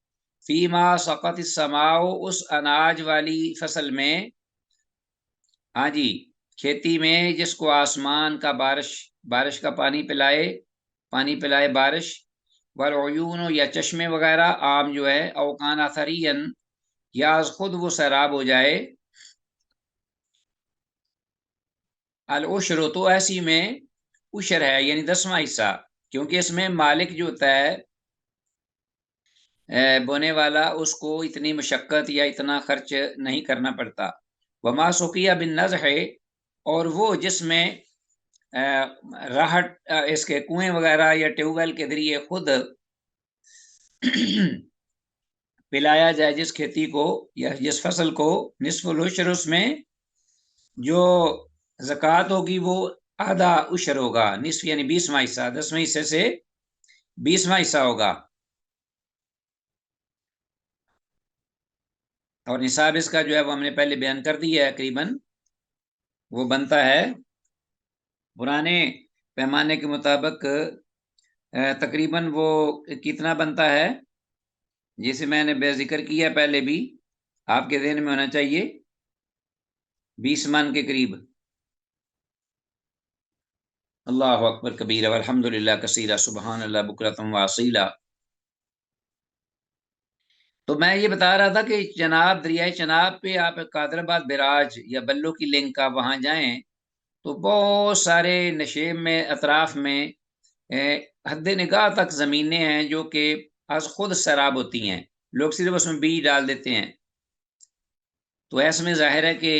फीमा सक़त समाओ उस अनाज वाली फसल में, हाँ जी, खेती में जिसको आसमान का बारिश का पानी पिलाए बारिश, वल उयून या चश्मे वगैरह, आम जो है, औकान अथरियन या खुद वो सैराब हो जाए। अल उशर, तो ऐसी में उशर है, यानी 10वां हिस्सा, क्योंकि इसमें मालिक जो होता है बोने वाला, उसको इतनी मशक्कत या इतना खर्च नहीं करना पड़ता। वमा सुकिया बिन नज़ है, और वो जिसमें राहत इसके कुएं वगैरह या ट्यूबवेल के जरिए खुद पिलाया जाए जिस खेती को या जिस फसल को, निस्फुल उशर, उसमें जो ज़कात होगी वो आधा उशर होगा। निस्फ यानी 20वां हिस्सा, 10वें हिस्से से 20वां हिस्सा होगा। और निसाब इसका जो है वो हमने पहले बयान कर दिया है, करीबन वो बनता है पुराने पैमाने के मुताबिक तकरीबन वो कितना बनता है, जिसे मैंने बेजिक्र किया पहले भी, आपके ज़हन में होना चाहिए। 20 मन के करीब। अल्लाह अकबर कबीरा वल्हम्दुलिल्लाह कसीरा सुबहान अल्लाह बुकरतम वासीला। तो मैं ये बता रहा था कि चनाब, दरियाए चनाब पे आप कादराबाद बैराज या बल्लो की लिंक आप वहां जाएं तो बहुत सारे नशेब में अतराफ में हद निगाह तक ज़मीनें हैं जो कि आज खुद सैराब होती हैं, लोग सिर्फ उसमें बीज डाल देते हैं। तो ऐसे में जाहिर है कि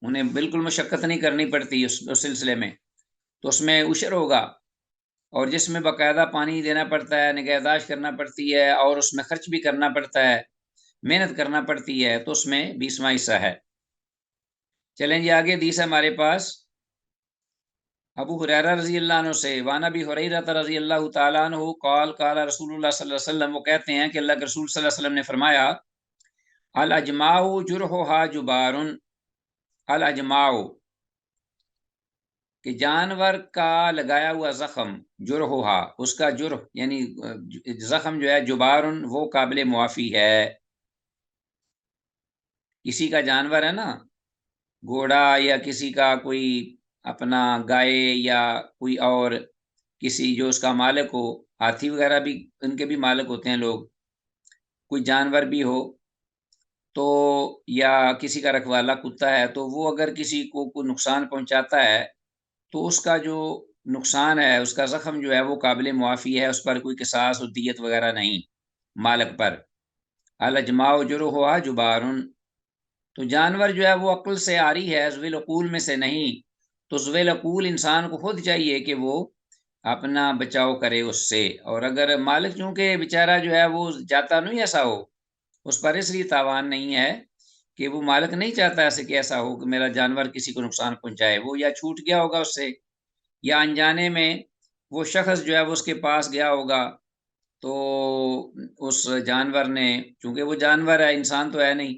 उन्हें बिल्कुल मशक्क़त नहीं करनी पड़ती उस सिलसिले में। तो उसमें उशर होगा, और जिसमें बाकायदा पानी देना पड़ता है, निगहदाश्त करना पड़ती है, और उसमें खर्च भी करना पड़ता है, मेहनत करना पड़ती है, तो उसमें 20वां हिस्सा है। चलें जी आगे, हदीस है हमारे पास अबू हुरैरा रज़ी अल्लाह अन्हु से, वान अबी हुरैरा रज़ी अल्लाह तआला अन्हु क़ाल क़ाल रसूलुल्लाह सल्लल्लाहु अलैहि वसल्लम, वो कहते हैं कि अल्लाह के रसूल सल्लल्लाहु अलैहि वसल्लम ने फरमाया, अल अजमाउ जुरहुहा जुबारुन, अल अजमाउ कि जानवर का लगाया हुआ जख्म, जुरहुहा उसका जुर्ह यानी जख्म जो है, जुबारुन वो काबिल मुआफ़ी है। किसी का जानवर है ना, घोड़ा या किसी का कोई अपना गाय या कोई और किसी जो उसका मालिक हो, हाथी वगैरह भी उनके भी मालिक होते हैं लोग, कोई जानवर भी हो तो, या किसी का रखवाला कुत्ता है, तो वो अगर किसी को नुकसान पहुंचाता है तो उसका जो नुकसान है, उसका जख्म जो है वो काबिल मुआफ़ी है, उस पर कोई किसास और दियत वगैरह नहीं मालिक पर। अल अजमाउ जुरहुहा जुबारुन, तो जानवर जो है वो अक्ल से आरी है, ज़ुविल अकूल में से नहीं। तो ज़ुविल अकूल इंसान को खुद चाहिए कि वो अपना बचाव करे उससे, और अगर मालिक चूंकि बेचारा जो है वो चाहता नहीं ऐसा हो, उस पर इसलिए तावान नहीं है कि वो मालिक नहीं चाहता ऐसे कि ऐसा हो कि मेरा जानवर किसी को नुकसान पहुंचाए, वो या छूट गया होगा उससे, या अनजाने में वो शख्स जो है वो उसके पास गया होगा, तो उस जानवर ने, चूंकि वो जानवर है, इंसान तो है नहीं,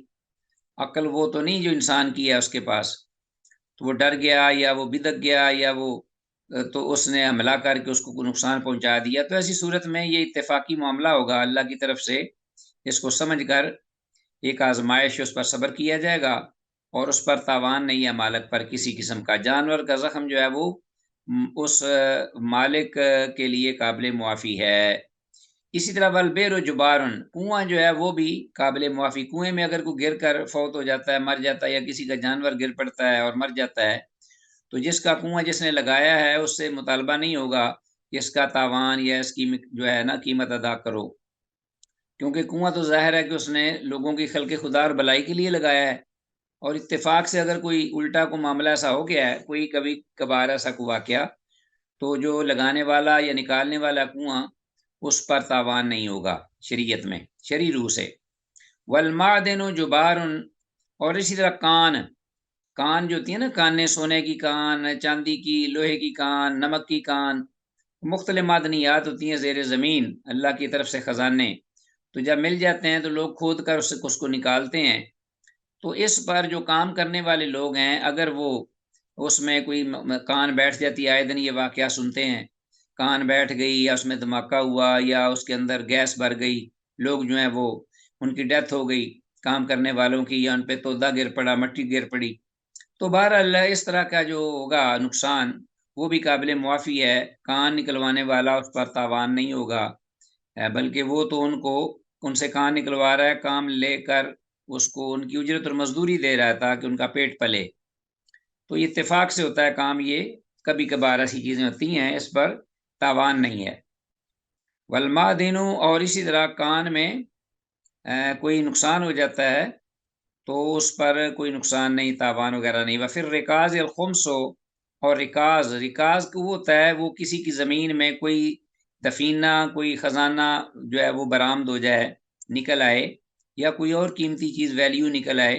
अक्ल वो तो नहीं जो इंसान की है उसके पास, तो वो डर गया या वो बिदक गया या वो तो उसने हमला करके उसको कोई नुकसान पहुंचा दिया, तो ऐसी सूरत में ये इत्तेफाकी मामला होगा अल्लाह की तरफ से, इसको समझकर एक आजमाइश उस पर सब्र किया जाएगा, और उस पर तावान नहीं है मालिक पर किसी किस्म का। जानवर का जख्म जो है वो उस मालिक के लिए काबिल मुआफ़ी है। इसी तरह वलबेर जुबारन, कुआं जो है वो भी काबिल मुआफ़ी, कुएं में अगर कोई गिर कर फौत हो जाता है, मर जाता है, या किसी का जानवर गिर पड़ता है और मर जाता है, तो जिसका कुआं जिसने लगाया है उससे मुतालबा नहीं होगा कि इसका तावान या इसकी जो है ना कीमत अदा करो, क्योंकि कुआं तो ज़ाहिर है कि उसने लोगों की खल्क़ खुदा और भलाई के लिए लगाया है। और इत्तेफाक से अगर कोई उल्टा को मामला ऐसा हो गया है, कोई कभी कभार ऐसा कोई वाक़या, तो जो लगाने वाला या निकालने वाला कुआं, उस पर तावान नहीं होगा शरीयत में, शरई रूह से। वलमादिनु जुबारुन, और इसी तरह कान, कान जो होती है ना, कानें, सोने की कान, चांदी की, लोहे की कान, नमक की कान, मुख्तलिफ मादनियात होती हैं ज़ेर ज़मीन, अल्लाह की तरफ से ख़जाने, तो जब मिल जाते हैं तो लोग खोद कर उससे उसको निकालते हैं। तो इस पर जो काम करने वाले लोग हैं, अगर वो उसमें कोई कान बैठ जाती है, आए दिन ये वाक़या सुनते हैं, कान बैठ गई या उसमें धमाका हुआ या उसके अंदर गैस भर गई, लोग जो हैं वो उनकी डेथ हो गई, काम करने वालों की, या उन पे तोदा गिर पड़ा, मिट्टी गिर पड़ी, तो बहरहाल इस तरह का जो होगा नुकसान, वो भी काबिल मुआफ़ी है। कान निकलवाने वाला उस पर तावान नहीं होगा, बल्कि वो तो उनको, उनसे कान निकलवा रहा है, काम लेकर उसको उनकी उजरत और मजदूरी दे रहा है ताकि उनका पेट पले। तो ये इत्तेफाक से होता है काम ये, कभी कभार ऐसी चीज़ें होती हैं, इस पर तावान नहीं है। वलमादिनु, और इसी तरह कान में कोई नुकसान हो जाता है तो उस पर कोई नुकसान नहीं, तावान वगैरह नहीं। व फिर रिकाज अलखुमसो, और रिकाज, रिकाज को वो होता है वो किसी की ज़मीन में कोई दफीना, कोई ख़जाना जो है वो बरामद हो जाए, निकल आए, या कोई और कीमती चीज़ वैल्यू निकल आए,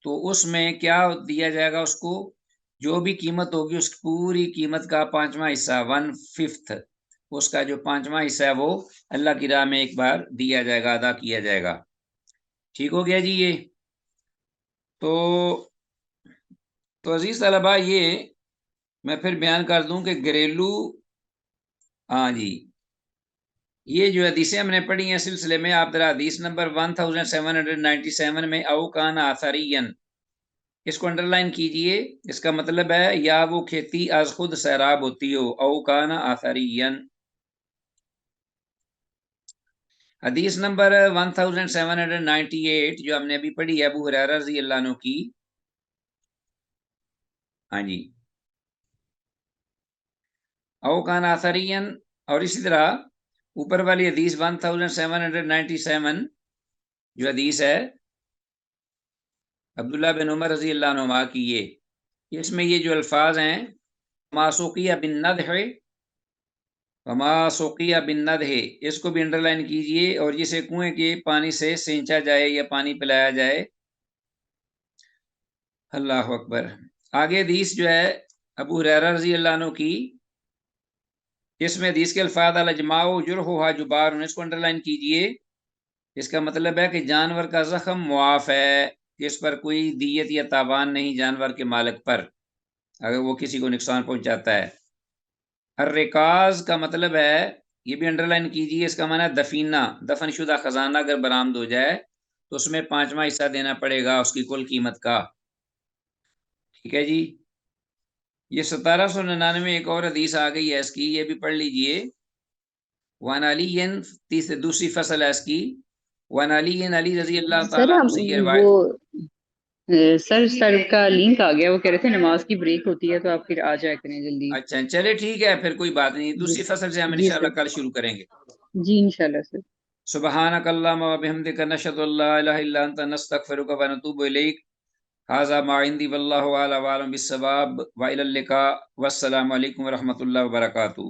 तो उसमें क्या दिया जाएगा उसको, जो भी कीमत होगी उसकी पूरी कीमत का पांचवा हिस्सा, 1/5, उसका जो पांचवा हिस्सा है वो अल्लाह की राह में एक बार दिया जाएगा, अदा किया जाएगा। ठीक हो गया जी ये। तो अजीज तलबा, ये मैं फिर बयान कर दूं कि घरेलू, हाँ जी, ये जो हदीसें हमने पढ़ी हैं सिलसिले में, आप जरा हदीस नंबर 1797 में, औकान आथरियन, इसको अंडरलाइन कीजिए। इसका मतलब है या वो खेती आज खुद सैराब होती हो, औ काना आथरियन। हदीस नंबर 1798 जो हमने अभी पढ़ी है अबू हुरैरा रज़ी अल्लाह अन्हु की। हाँ जी, औ काना आथरियन। और इसी तरह ऊपर वाली हदीस 1797 जो हदीस है अब्दुल्ला बिन उमर रजी अल्लाह अन्हुमा की, ये इसमें ये जो अल्फाज हैं मासूकिया बिन नदह, मासूकिया बिन नदह, इसको भी अंडरलाइन कीजिए। और जिसे कुएं के पानी से सींचा जाए या पानी पिलाया जाए। अल्लाह अकबर। आगे हदीस जो है अबू हुरैरा रजी अल्लाह अन्हु की, इसमें हदीस के अल्फाज अल अजमाउ जुरहुहा जुबार, इसको अंडरलाइन कीजिए। इसका मतलब है कि जानवर का जख्म मुआफ है, इस पर कोई दियत या तावान नहीं जानवर के मालिक पर, अगर वो किसी को नुकसान पहुंचाता है। अर्रिकाज का मतलब है, ये भी अंडरलाइन कीजिए, इसका माना है दफीना, दफन शुदा खजाना अगर बरामद हो जाए तो उसमें 5वां हिस्सा देना पड़ेगा उसकी कुल कीमत का। ठीक है जी। ये 1799 एक और हदीस आ गई है इसकी, ये भी पढ़ लीजिए। वन अली, तीसरी दूसरी फसल है इसकी। वन अली अली रजी अल्लाह सर तआला हम अन्हु से ये वो रिवायत। सर का लिंक आ गया, वो कह रहे थे नमाज की ब्रेक होती है तो आप फिर आ जाया करें जल्दी। अच्छा चले ठीक है, फिर कोई बात नहीं, जी दूसरी फसल से हम जी इंशाल्लाह सर, कल शुरू करेंगे। जी इंशाल्लाह सर। सुबहानक अल्लाहुम्मा व बिहम्दिका नशहदु अल्ला इलाहा इल्ला अंता नस्तगफिरुका व नतूबु इलैक। हाज़ा मा इंदी वल्लाहु अला व अलम बिस्सवाब व इलल लिका। वस्सलामु अलैकुम व रहमतुल्लाहि व बरकातुहू।